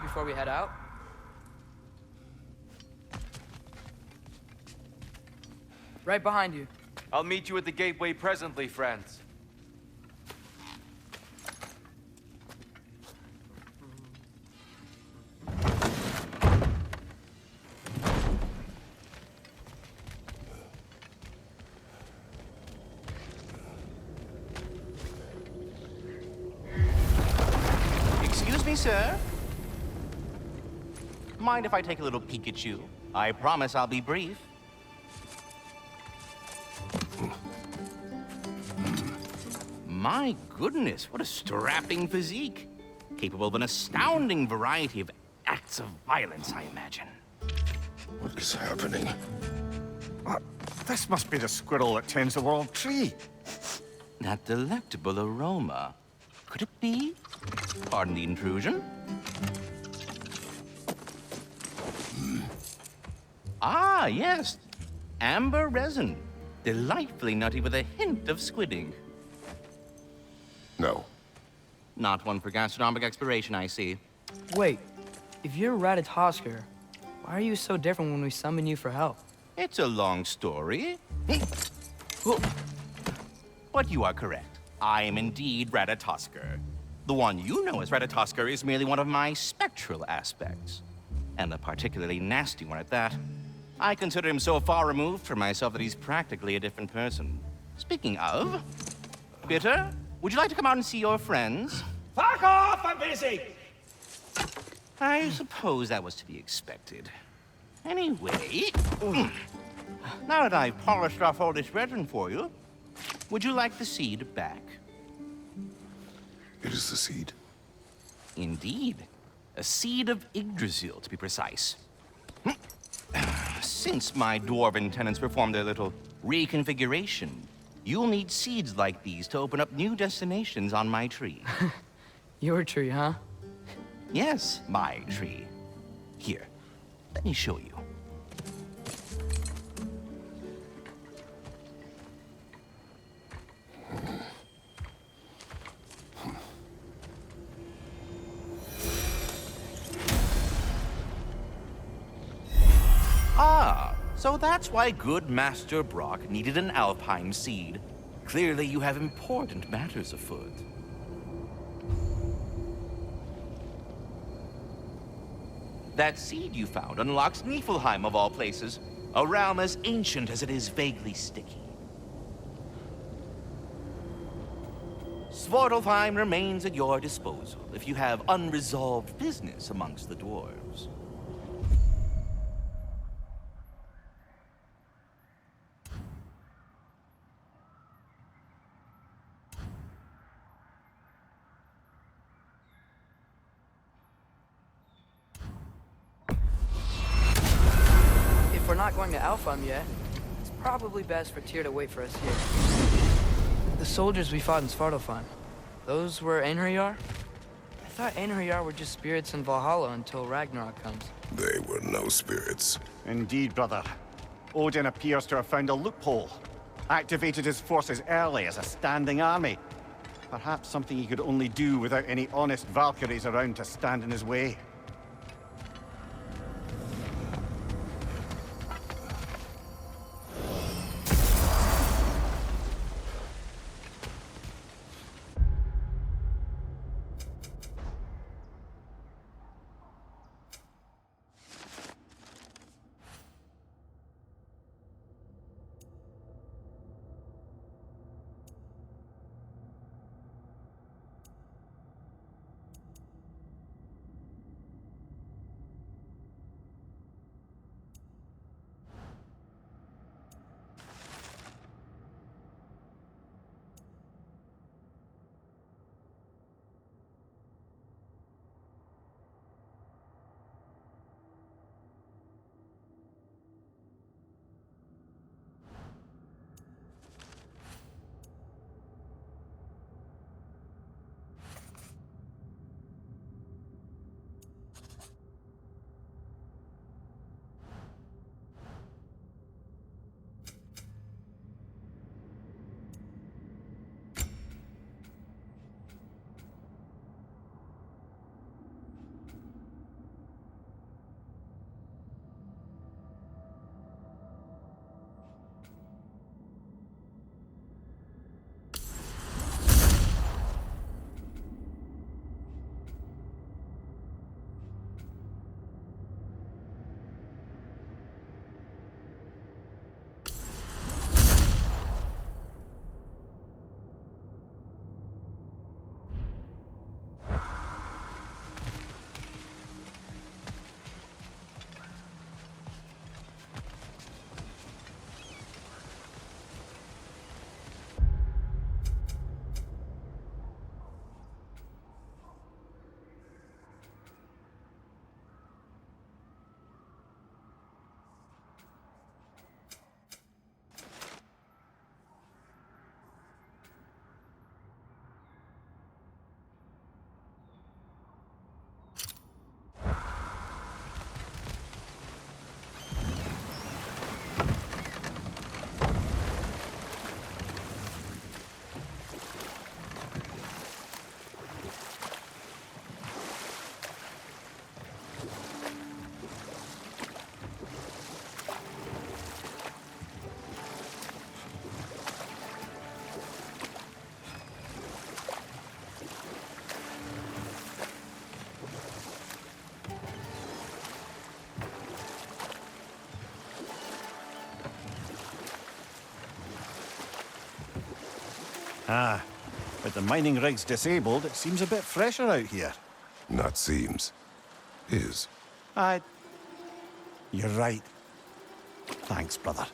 before we head out? Right behind you. I'll meet you at the gateway presently, friends. Excuse me, sir. Mind if I take a little peek at you? I promise I'll be brief. My goodness, what a strapping physique. Capable of an astounding variety of acts of violence, I imagine. What is happening? This must be the squirrel that tends the world tree. That delectable aroma. Could it be? Pardon the intrusion. Ah, yes. Amber resin. Delightfully nutty with a hint of squidding. No. Not one for gastronomic exploration, I see. Wait, if you're Ratatosker, why are you so different when we summon you for help? It's a long story. But you are correct. I am indeed Ratatosker. The one you know as Ratatosker is merely one of my spectral aspects. And a particularly nasty one at that. I consider him so far removed from myself that he's practically a different person. Speaking of, Bitter, would you like to come out and see your friends? Fuck off! I'm busy! I suppose that was to be expected. Anyway, now that I've polished off all this resin for you, would you like the seed back? It is the seed. Indeed. A seed of Yggdrasil, to be precise. Since my dwarven tenants performed their little reconfiguration, you'll need seeds like these to open up new destinations on my tree. Your tree, huh? Yes, my tree. Here, let me show you. Ah, so that's why good Master Brock needed an alpine seed. Clearly you have important matters afoot. That seed you found unlocks Niflheim of all places, a realm as ancient as it is vaguely sticky. Svartalfheim remains at your disposal if you have unresolved business amongst the dwarves. If we're not going to Alfheim yet, it's probably best for Tyr to wait for us here. The soldiers we fought in Svartalfheim, those were Einherjar? I thought Einherjar were just spirits in Valhalla until Ragnarok comes. They were no spirits. Indeed, brother. Odin appears to have found a loophole. Activated his forces early as a standing army. Perhaps something he could only do without any honest Valkyries around to stand in his way. Ah, with the mining rigs disabled, it seems a bit fresher out here. Not seems. Is. You're right. Thanks, brother.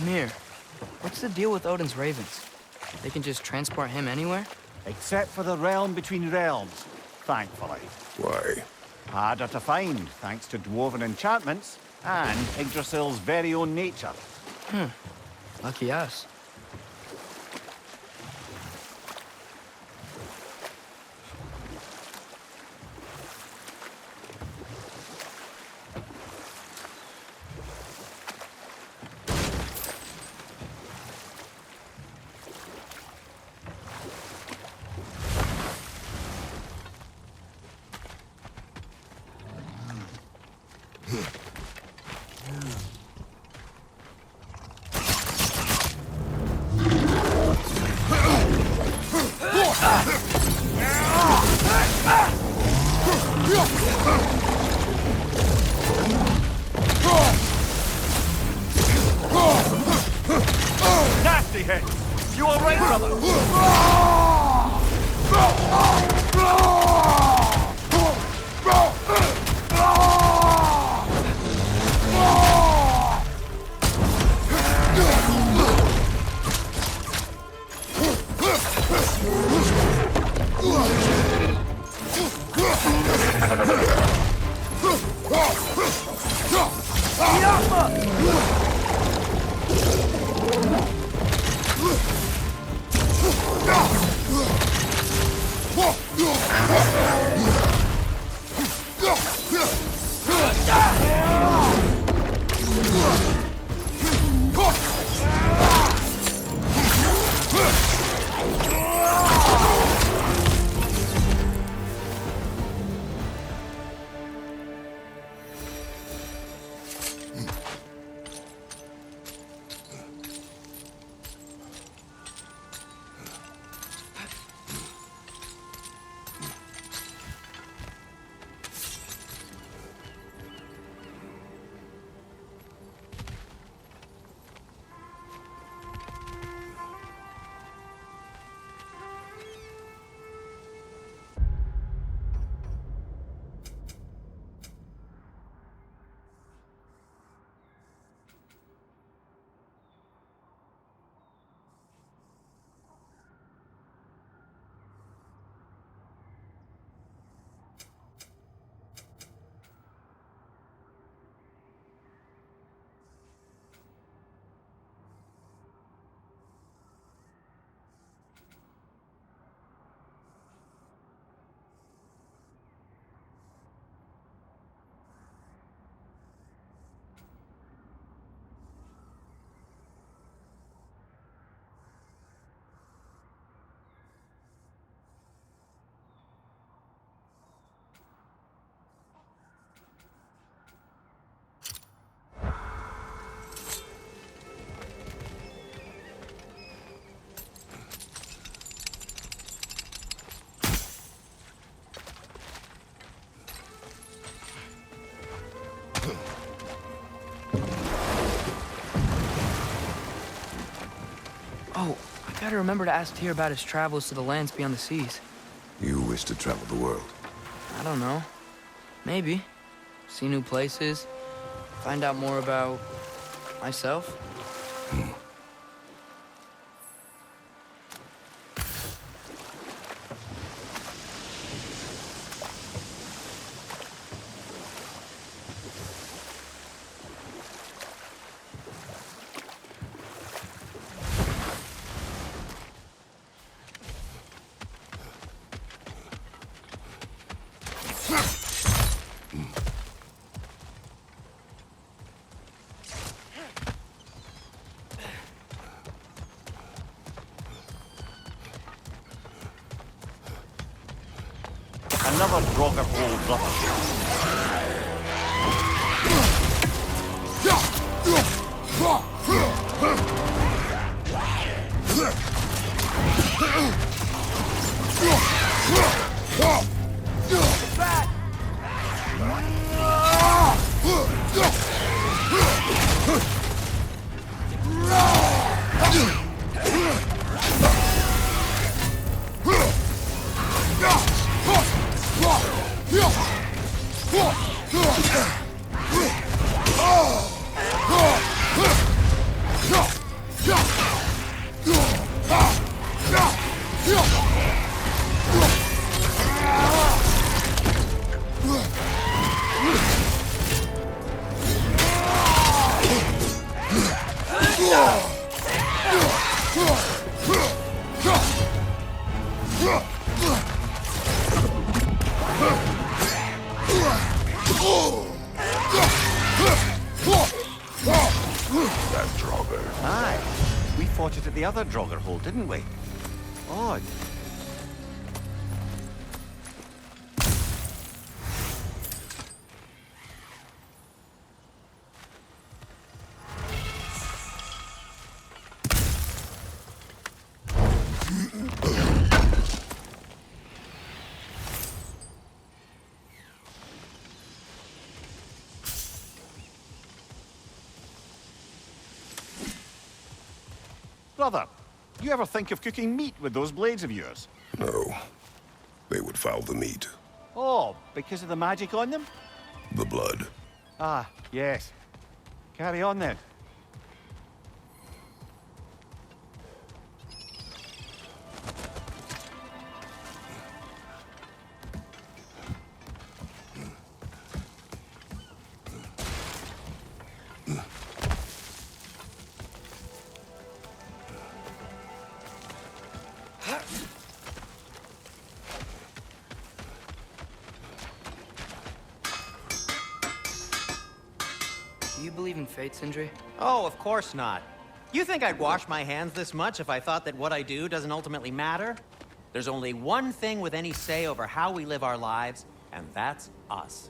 Mir, what's the deal with Odin's ravens? They can just transport him anywhere? Except for the realm between realms, thankfully. Why? Harder to find, thanks to dwarven enchantments and Yggdrasil's very own nature. Lucky us. Nasty hit! You all right, brother? Oh, I gotta remember to ask Tyr about his travels to the lands beyond the seas. You wish to travel the world. I don't know. Maybe. See new places. Find out more about myself. other Draugr Hole brother. That Draugr. Aye. We fought it at the other Draugr Hole, didn't we? Odd. Brother, you ever think of cooking meat with those blades of yours? No. They would foul the meat. Oh, because of the magic on them? The blood. Ah, yes. Carry on then. Do you believe in fate, Sindri? Oh, of course not. You think I'd wash my hands this much if I thought that what I do doesn't ultimately matter? There's only one thing with any say over how we live our lives, and that's us.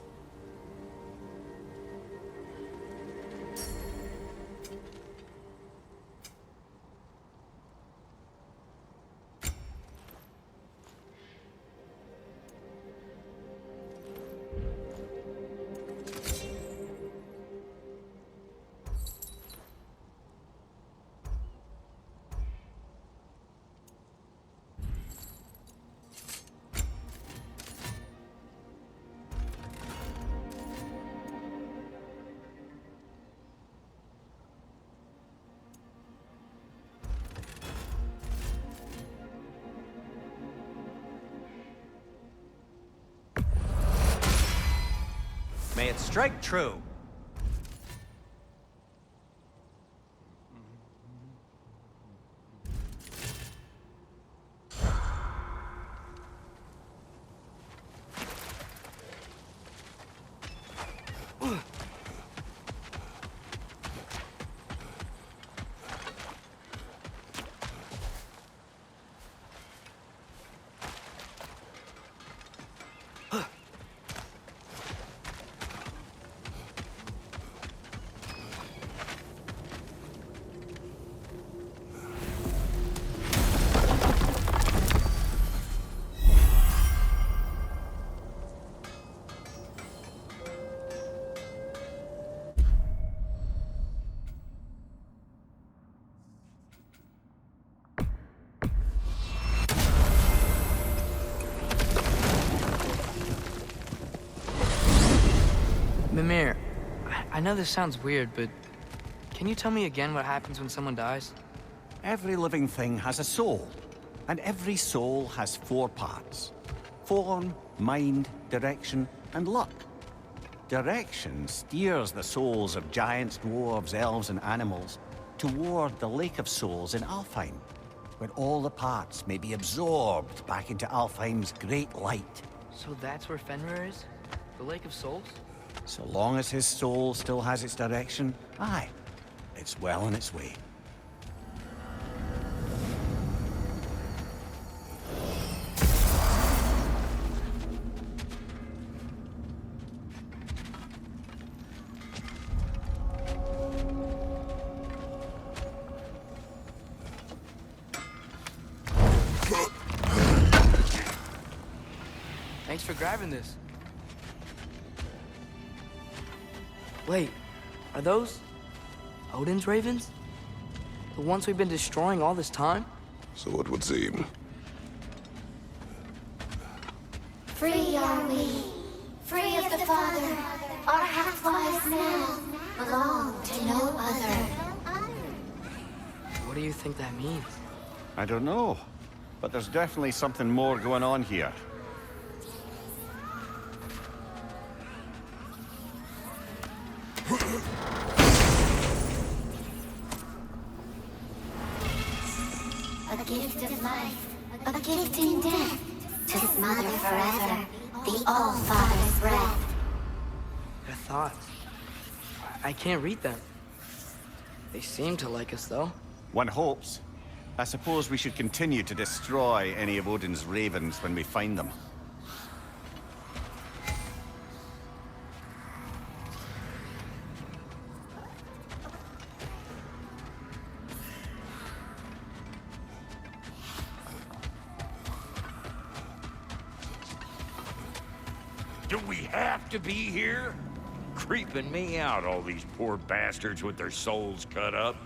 May it strike true. Mimir, I know this sounds weird, but can you tell me again what happens when someone dies? Every living thing has a soul, and every soul has 4 parts. Form, mind, direction, and luck. Direction steers the souls of giants, dwarves, elves, and animals toward the Lake of Souls in Alfheim, where all the parts may be absorbed back into Alfheim's great light. So that's where Fenrir is? The Lake of Souls? So long as his soul still has its direction, aye, it's well on its way. for grabbing this. Wait, are those Odin's ravens? The ones we've been destroying all this time? So it would seem. Free are we, free of the Father. Our half-lives now belong to no other. What do you think that means? I don't know, but there's definitely something more going on here. A gift of life, a gift in death, to smother forever the All-Father's breath. Their thoughts. I can't read them. They seem to like us, though. One hopes. I suppose we should continue to destroy any of Odin's ravens when we find them. Do we have to be here? Creeping me out, all these poor bastards with their souls cut up.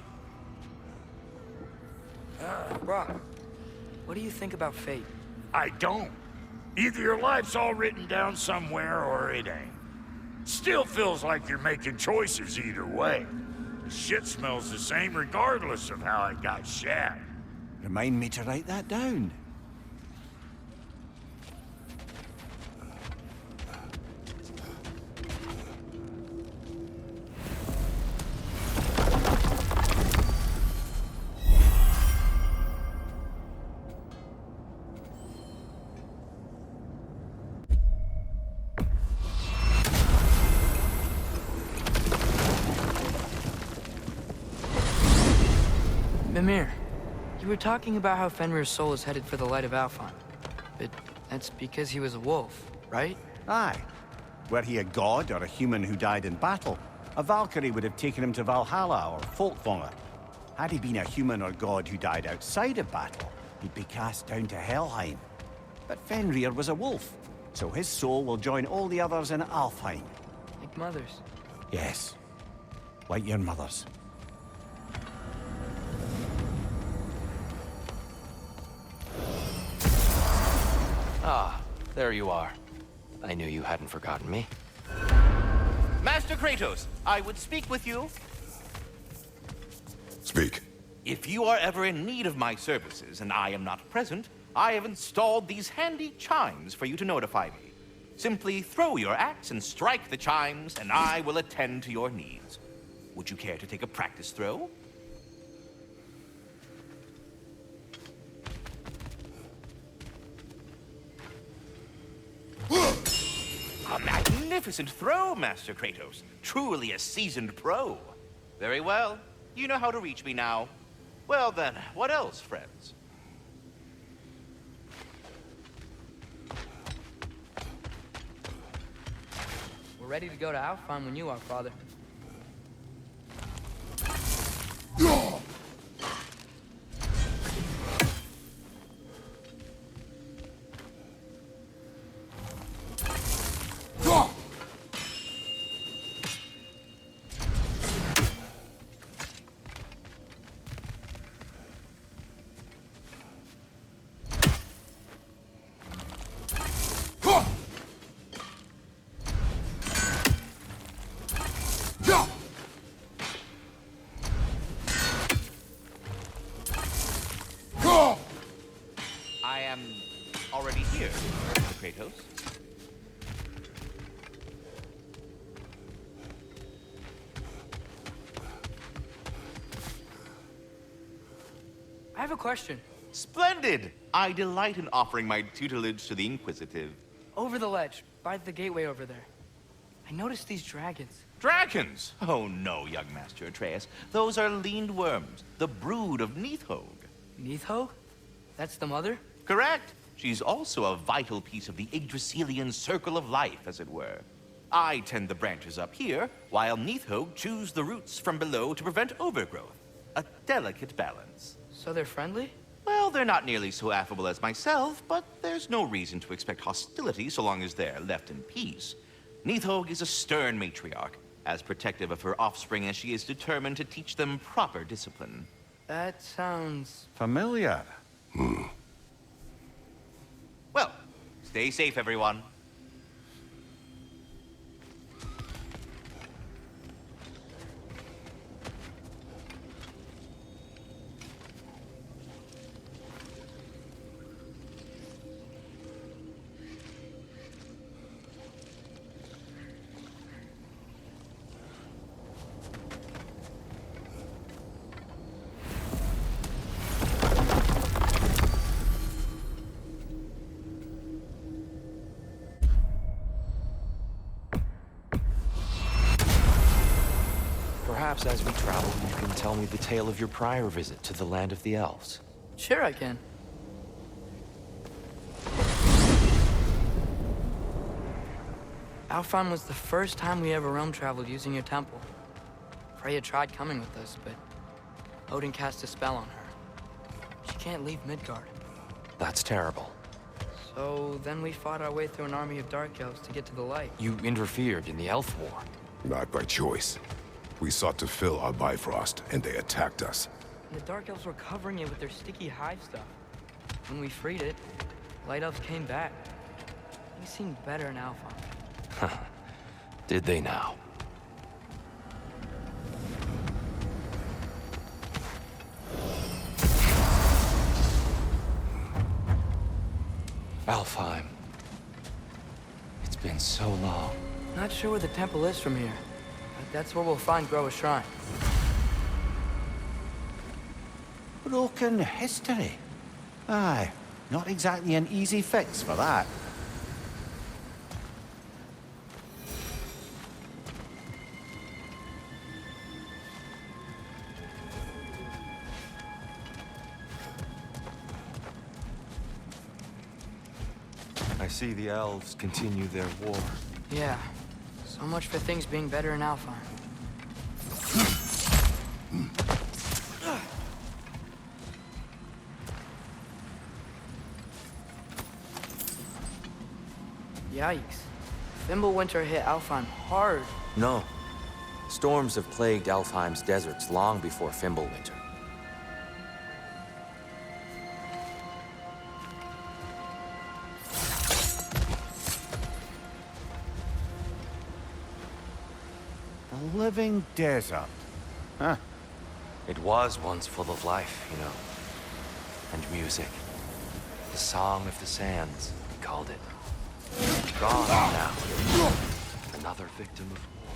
Brock, what do you think about fate? I don't. Either your life's all written down somewhere or it ain't. Still feels like you're making choices either way. The shit smells the same regardless of how it got shat. Remind me to write that down. Mimir, you were talking about how Fenrir's soul is headed for the light of Alfheim. But that's because he was a wolf, right? Aye. Were he a god or a human who died in battle, a Valkyrie would have taken him to Valhalla or Folkvanga. Had he been a human or god who died outside of battle, he'd be cast down to Helheim. But Fenrir was a wolf, so his soul will join all the others in Alfheim. Like mothers. Yes. Like your mother's. Ah, there you are. I knew you hadn't forgotten me. Master Kratos, I would speak with you. Speak. If you are ever in need of my services and I am not present, I have installed these handy chimes for you to notify me. Simply throw your axe and strike the chimes, and I will attend to your needs. Would you care to take a practice throw? A magnificent throw, Master Kratos. Truly a seasoned pro. Very well. You know how to reach me now. Well then, what else, friends? We're ready to go to Alfheim when you are, Father. I am already here, Master Kratos. I have a question. Splendid! I delight in offering my tutelage to the inquisitive. Over the ledge, by the gateway over there. I noticed these dragons. Dragons! Oh no, young Master Atreus. Those are leaned worms, the brood of Nidhogg. Nidhogg? That's the mother? Correct. She's also a vital piece of the Yggdrasilian circle of life, as it were. I tend the branches up here, while Nidhogg chews the roots from below to prevent overgrowth. A delicate balance. So they're friendly? Well, they're not nearly so affable as myself, but there's no reason to expect hostility so long as they're left in peace. Nithog is a stern matriarch, as protective of her offspring as she is determined to teach them proper discipline. That sounds... Familiar. Well, stay safe, everyone. Perhaps as we travel, you can tell me the tale of your prior visit to the land of the elves. Sure I can. Alfheim was the first time we ever realm traveled using your temple. Freya tried coming with us, but Odin cast a spell on her. She can't leave Midgard. That's terrible. So then we fought our way through an army of dark elves to get to the light. You interfered in the elf war. Not by choice. We sought to fill our Bifrost, and they attacked us. And the dark elves were covering it with their sticky hive stuff. When we freed it, light elves came back. They seemed better in Alfheim. Did they now? Alfheim. It's been so long. Not sure where the temple is from here, but that's where we'll find Groa's shrine. Broken history. Aye, not exactly an easy fix for that. I see the elves continue their war. Yeah, so much for things being better in Alfheim. Yikes. Fimbulwinter hit Alfheim hard. No. Storms have plagued Alfheim's deserts long before Fimbulwinter. The living desert. Huh. It was once full of life, you know. And music. The Song of the Sands, we called it. Gone now. Another victim of war.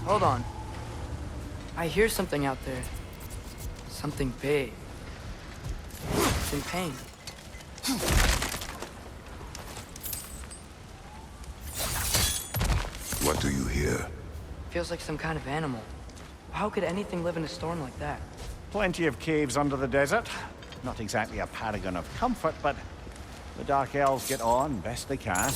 Hold on. I hear something out there. Something big. It's in pain. What do you hear? Feels like some kind of animal. How could anything live in a storm like that? Plenty of caves under the desert. Not exactly a paragon of comfort, but the Dark Elves get on best they can.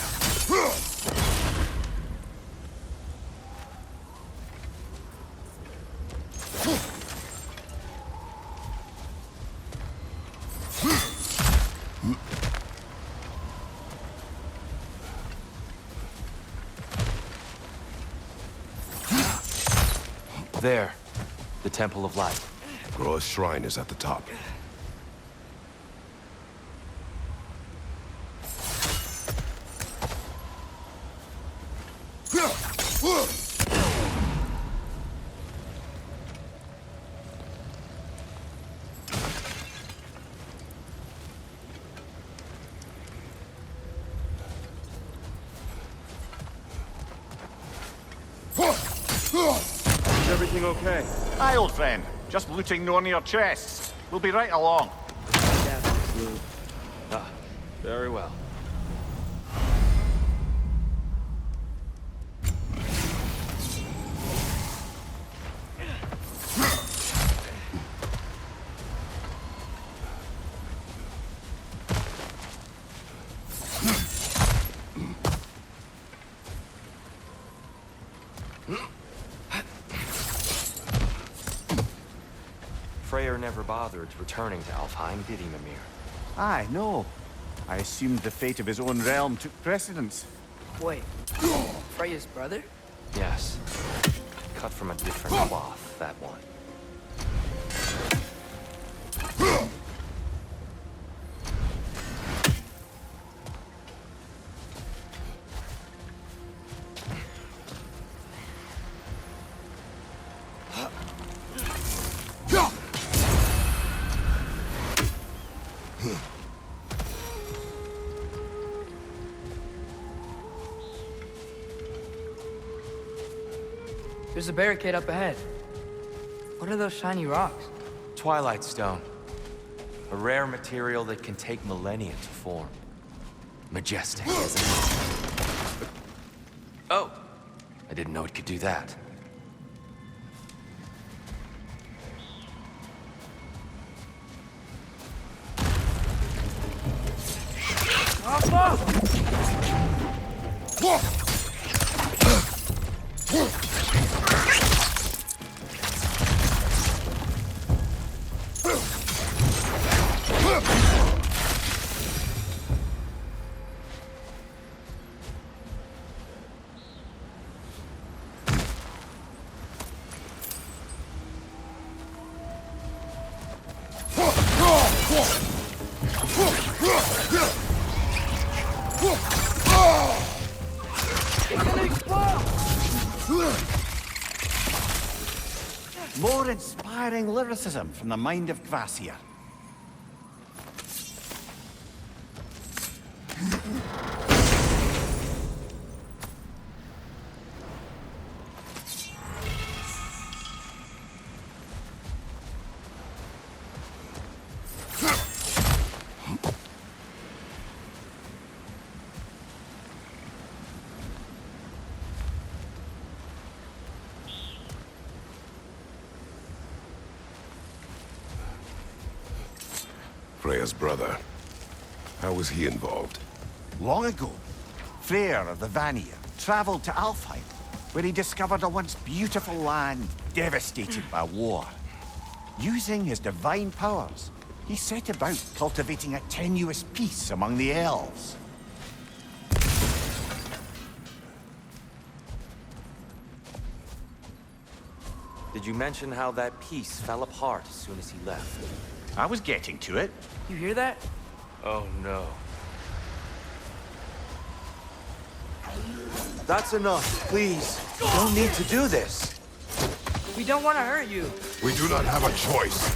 There. The Temple of Light. Groa's shrine is at the top. Is everything okay? Aye, old friend. Just looting Nornir chests. We'll be right along. Ah, very well. Freyr never bothered returning to Alfheim, did he, Mimir? Aye, no. I assumed the fate of his own realm took precedence. Wait, Freya's brother? Yes. Cut from a different cloth, that one. There's a barricade up ahead. What are those shiny rocks? Twilight Stone. A rare material that can take millennia to form. Majestic, isn't it? Oh! I didn't know it could do that. More inspiring lyricism from the mind of Kvasir. Freya's brother. How was he involved? Long ago, Freyr of the Vanir traveled to Alfheim, where he discovered a once beautiful land devastated by war. Using his divine powers, he set about cultivating a tenuous peace among the elves. Did you mention how that piece fell apart as soon as he left? I was getting to it. You hear that? Oh no. That's enough, please. You don't need to do this. We don't want to hurt you. We do not have a choice.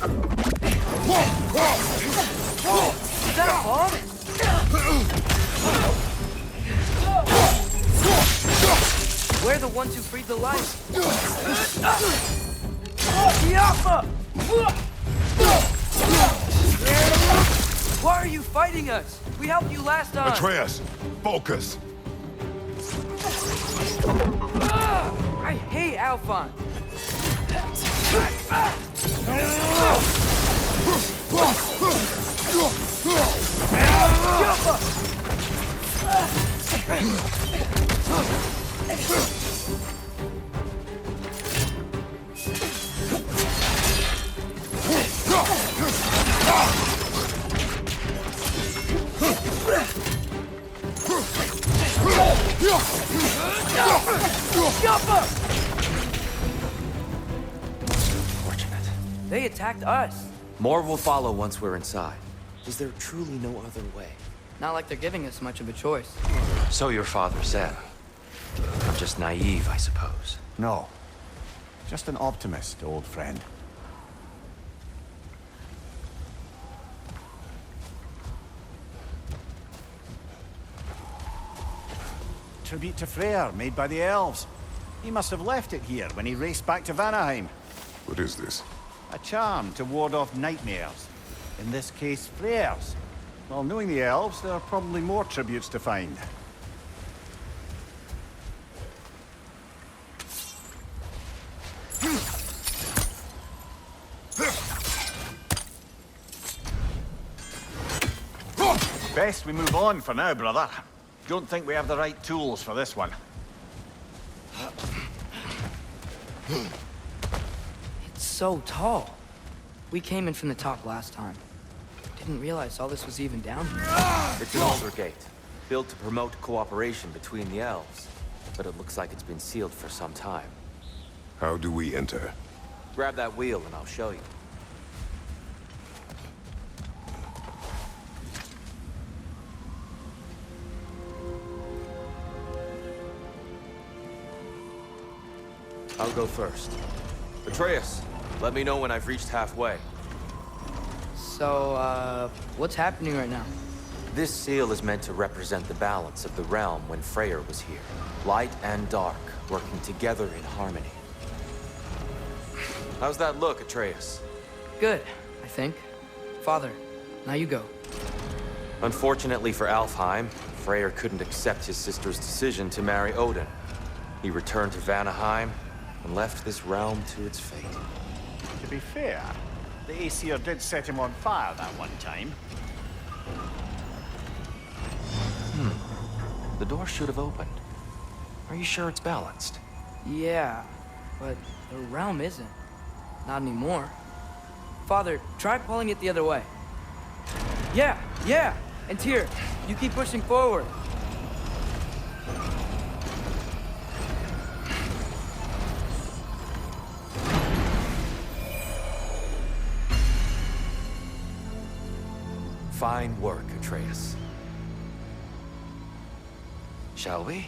Is that a bomb? We're the ones who freed the lights. Why are you fighting us? We helped you last time. Atreus, focus. I hate Alphon. Fortunate. They attacked us. More will follow once we're inside. Is there truly no other way? Not like they're giving us much of a choice. So your father said. I'm just naive, I suppose. No. Just an optimist, old friend. Tribute to Freyr, made by the elves. He must have left it here when he raced back to Vanaheim. What is this? A charm to ward off nightmares. In this case, Freyr's. Well, knowing the elves, there are probably more tributes to find. Best we move on for now, brother. Don't think we have the right tools for this one. It's so tall. We came in from the top last time. Didn't realize all this was even down here. It's an altar gate, built to promote cooperation between the elves. But it looks like it's been sealed for some time. How do we enter? Grab that wheel and I'll show you. I'll go first. Atreus, let me know when I've reached halfway. So, what's happening right now? This seal is meant to represent the balance of the realm when Freyr was here. Light and dark, working together in harmony. How's that look, Atreus? Good, I think. Father, now you go. Unfortunately for Alfheim, Freyr couldn't accept his sister's decision to marry Odin. He returned to Vanaheim and left this realm to its fate. To be fair, the Aesir did set him on fire that one time. The door should have opened. Are you sure it's balanced? Yeah, but the realm isn't. Not anymore. Father, try pulling it the other way. Yeah! And Tyr, you keep pushing forward. Fine work, Atreus. Shall we?